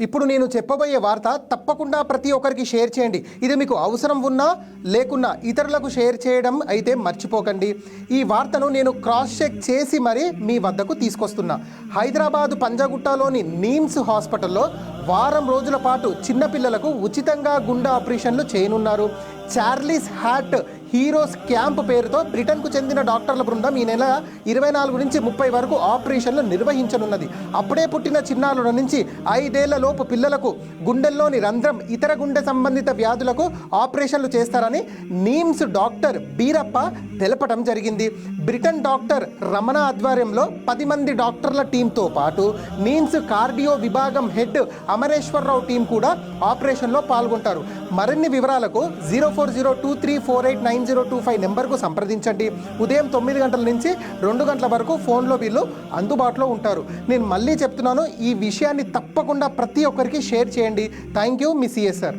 ఇప్పుడు నేను చెప్పబోయే వార్త తప్పకుండా ప్రతి ఒక్కరికి షేర్ చేయండి. ఇది మీకు అవసరం ఉన్నా లేకున్నా ఇతరులకు షేర్ చేయడం అయితే మర్చిపోకండి. ఈ వార్తను నేను క్రాస్ చెక్ చేసి మరీ మీ వద్దకు తీసుకొస్తున్నా. హైదరాబాదు పంజాగుట్టలోని నీమ్స్ హాస్పిటల్లో వారం రోజుల పాటు చిన్నపిల్లలకు ఉచితంగా గుండె ఆపరేషన్లు చేయనున్నారు. చార్లీస్ హార్ట్ హీరోస్ క్యాంప్ పేరుతో బ్రిటన్కు చెందిన డాక్టర్ల బృందం ఈ నెల 24 నుంచి 30 వరకు ఆపరేషన్లు నిర్వహించనున్నది. అప్పుడే పుట్టిన చిన్నారుల నుంచి 5 ఏళ్ల లోపు పిల్లలకు గుండెల్లోని రంధ్రం, ఇతర గుండె సంబంధిత వ్యాధులకు ఆపరేషన్లు చేస్తారని నీమ్స్ డాక్టర్ బీరప్ప తెలపడం జరిగింది. బ్రిటన్ డాక్టర్ రమణ ఆధ్వర్యంలో 10 మంది డాక్టర్ల టీంతో పాటు నీమ్స్ కార్డియో విభాగం హెడ్ అమరేశ్వరరావు టీం కూడా ఆపరేషన్లో పాల్గొంటారు. మరిన్ని వివరాలకు 040234890025 నెంబర్కు సంప్రదించండి. ఉదయం 9 గంటల నుంచి 2 గంటల వరకు ఫోన్లో వీళ్ళు అందుబాటులో ఉంటారు. నేను మళ్ళీ చెప్తున్నాను, ఈ విషయాన్ని తప్పకుండా ప్రతి ఒక్కరికి షేర్ చేయండి. Thank you, me CSR.